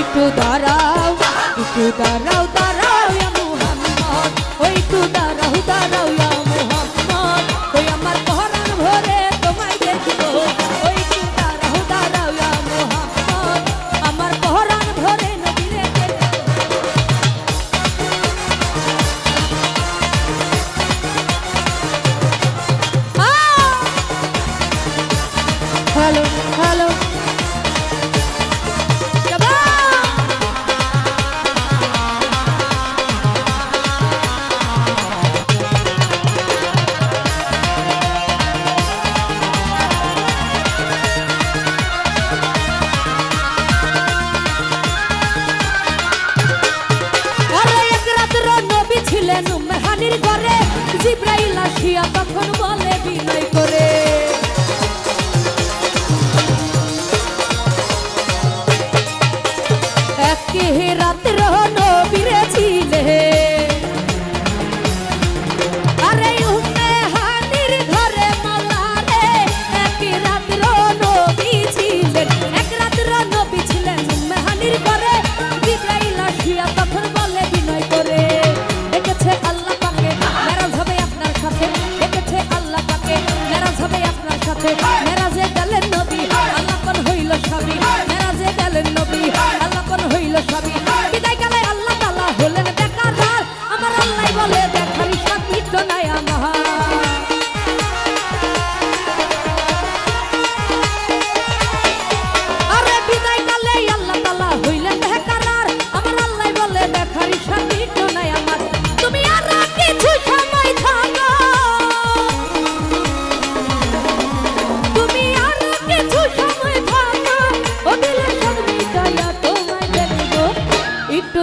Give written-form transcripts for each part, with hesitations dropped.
একটু দাঁড়াও দাঁড়াও ইয়া মুহাম্মদ, ওই একটু দাঁড়াও ইয়া মুহাম্মদ, ওই আমার পরাণ ভরে তোমায় দেখবো, ওই একটু দাঁড়াও ইয়া মুহাম্মদ, আমার পরাণ ভরে নবীরে দেখবো। হ্যালো হ্যালো হানির ঘরে জিব্রাইল আসিয়া তখন বলে বিনয় করে, একে রাত্র নবীরে ছিলে, আরে উম্মে হানির ঘরে মাওলারে একে রাত্র নবী ছিলেন, এক রাত্র নবী ছিলেন উম্মে হানির ঘরে জিব্রাইল আসিয়া তখন বলে বিনয় করে, দেখেছে আল্লাহ পাকে মেরাজ হবে আপনার সাথে, দেখেছে আল্লাহ পাকে মেরাজ হবে আপনার সাথে, মেরাজে গেলেন নবী আল্লাহ কোন হইল স্বামী, মেরাজে গেলেন নবী আল্লাহ কোন হইল স্বামী, বিদায় কালে আল্লাহ তাআলা হলেন বেকারার, আমার আল্লাহ বলে দেখার সাথী তো নাই আমার। আরে বিদায় কালে আল্লাহ তাআলা হইলেন বেকারার, আমার আল্লাহ বলে দেখার সাথী তো নাই আমার। তুমি আর কিছু সময় থাকো, তুমি আর কিছু সময় থাকো, ও দিলে সব মিটাইয়া তোমায় দেখবো, একটু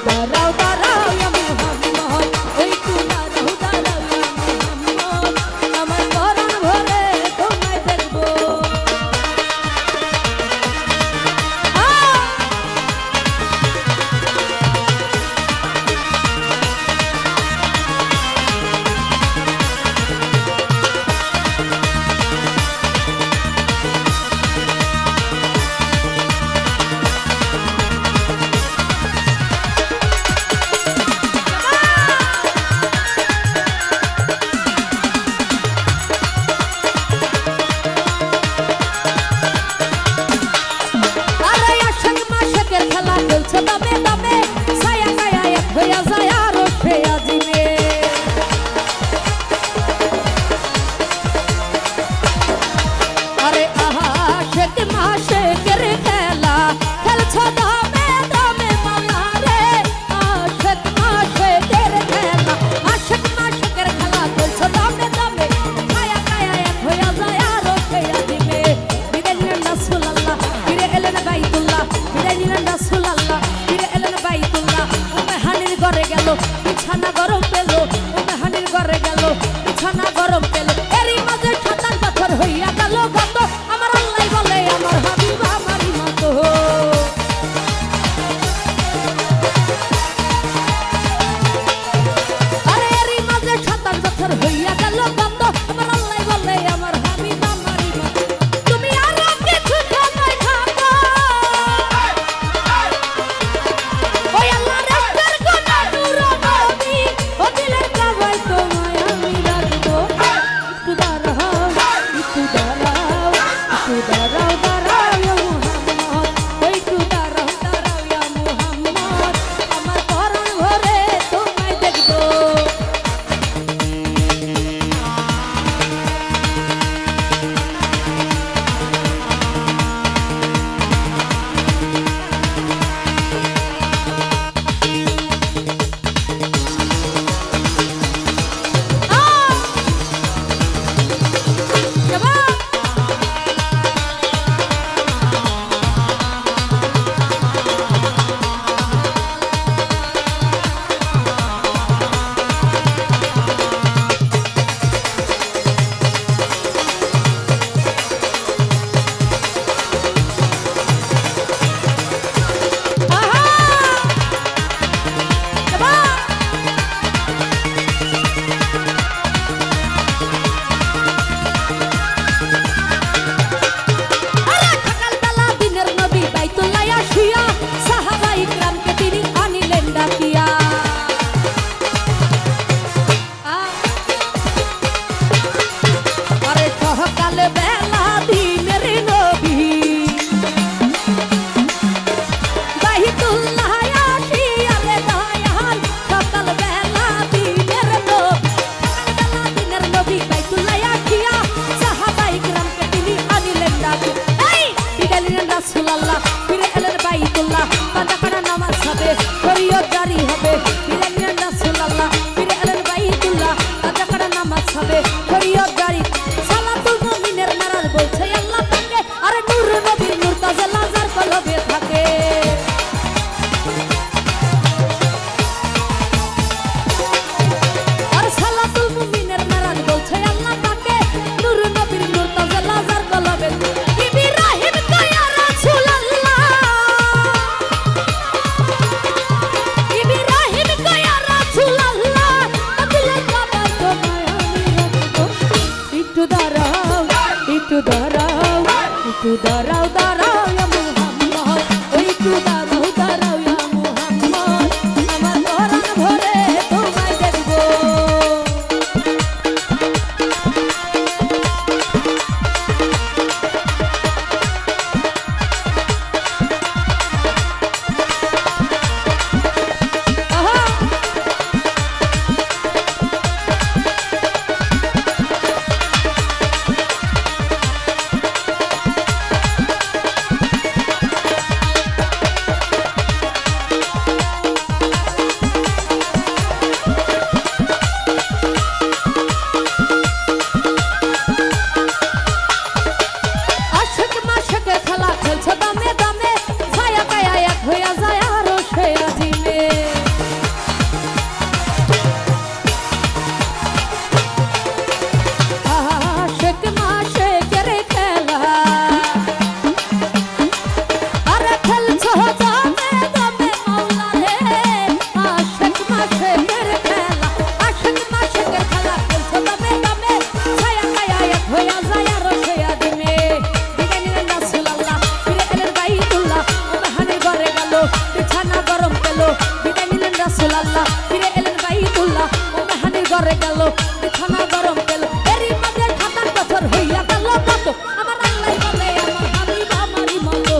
দাঁড়াও দাঁড়াও ইয়া মুহাম্মদ, ওই একটু দাঁড়াও ইয়া মুহাম্মদ, আমার পরাণ ভরে তোমায় দেখবো। দামে দামে ছায়া ছায়া এক হইয়া যায় আর সে আজিবে, আরে আশেক মাশেকের খেলা খেলছ দামে দামে মাওলারে, আশেক মাশেকের খেলা খেলছ দামে দামে ছায়া ছায়া এক হইয়া যায় আর সে আজিবে, বিদায় নিলেন রাসূলুল্লাহ ফিরে এলেন বাইতুল্লাহ, বিদায় নিলেন রাসূলুল্লাহ ফিরে এলেন বাইতুল্লাহ, উম্মে হানির ঘরে গেল বিছানা গরম পেল, উম্মে হানির ঘরে গেল বিছানা গরম পেল, এরই মাঝে শয়তান পাথর হইয়া গেল গত, আমার আল্লাহ বলে আমার হাবিব আমারই মতো। আরে এরই মাঝে শয়তান পাথর হইয়া গেল গত, আমার আল্লাহ বলে আমার হাবিব আমারই মতো। তুমি আর কিছু সময় থাকো, ওই আল্লাহ রাস্তার কোন নূর নবী, ও দিলের কাবায় তোমায় আমি রাখবো, একটু দাঁড়াও ইয়া মুহাম্মদ, ওই একটু দাঁড়াও ইয়া মুহাম্মদ, আমার পরাণ ভরে তোমায় দেখবো। রাসূলুল্লাহ ফিরে এলেন বাইতুল্লাহ কাঁধে কাঁধে নামাজ হবে শরীয়ত জারি হবে ফিরে এলেন রাসূলুল্লাহ ফিরে এলেন বাইতুল্লাহ কাঁধে কাঁধে নামাজ হবে শরীয়ত জারি সালাতুল মুমিনের নারাজ বলছে আল্লাহ তাকে আরে নূর নবীর নূর তাজাল্লা যার কলবে থাকে আর সালাতুল মুমিনের নারাজ বলছে আল্লাহ তাকে নূর নবীর নূর তাজাল্লা যার কলবে ইব্রাহিম কয়া রাসূলুল্লাহ ইব্রাহিম কয়া রাসূলুল্লাহ দিলে বাবা তোমায় আমি রাখবো একটু দাঁড়াও একটু দাঁড়াও একটু দাঁড়াও দাঁড়াও ইয়া মুহাম্মদ ওই একটু দাঁড়াও দাঁড়াও ইয়া মুহাম্মদ আমার পরাণ ভরে তোমায় দেখবো আহা আশিক মাশিকের খেলা খেলছো দামে দামে ছায়া কায়া এক হইয়া যায় আরো সে আজিমে আশিক মাশিকের খেলা আরে খেলছো দামে দামে মাওলা রে আশিক মাশিকের খেলা আশিক মাশিকের খেলা খেলছো দামে দামে ছায়া কায়া এক হইয়া যায় আরো সে আজিমে বিদায় নিলেন রাসূলুল্লাহ ফিরে এলেন বাইতুল্লাহ ওমাহানের ঘরে গেল বিছানা গরম পেল বিদায় নিলেন রাসূলুল্লাহ ফিরে এলেন বাইতুল্লাহ ওমাহানের ঘরে গেল বিছানা গরম পেল এরই মাঝে ৭৭ বছর হইয়া গেল কত আমার আল্লাহ বলে আমার হাবিব আমারই মতো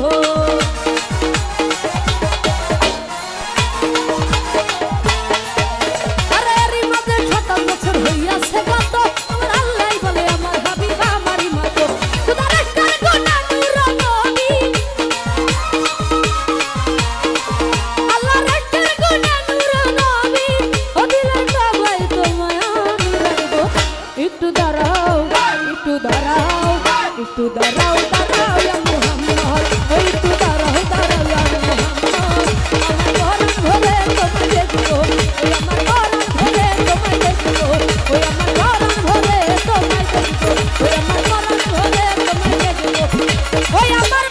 আরে এরই মাঝে ৭৭ বছর হইয়াছে কত আমার আল্লাহ বলে আমার হাবিব আমারই মতো খুদা রাস্তার গোনা নূর নবী আল্লাহ রাস্তার গোনা নূর নবী ও দিলের সবাই তোমায় আমি রাখবো একটু দাঁড়াও একটু দাঁড়াও একটু দাঁড়াও দাঁড়াও ইয়া মুহাম্মদ ও একটু দাঁড়াও দাঁড়াও ইয়া মুহাম্মদ আমার পরাণ ভরে তোমায় দেখবো ওই আমার পরাণ ভরে তোমায় দেখবো ওই আমার পরাণ ভরে তোমায় দেখবো ওই আমার পরাণ ভরে তোমায় দেখবো ওই আমার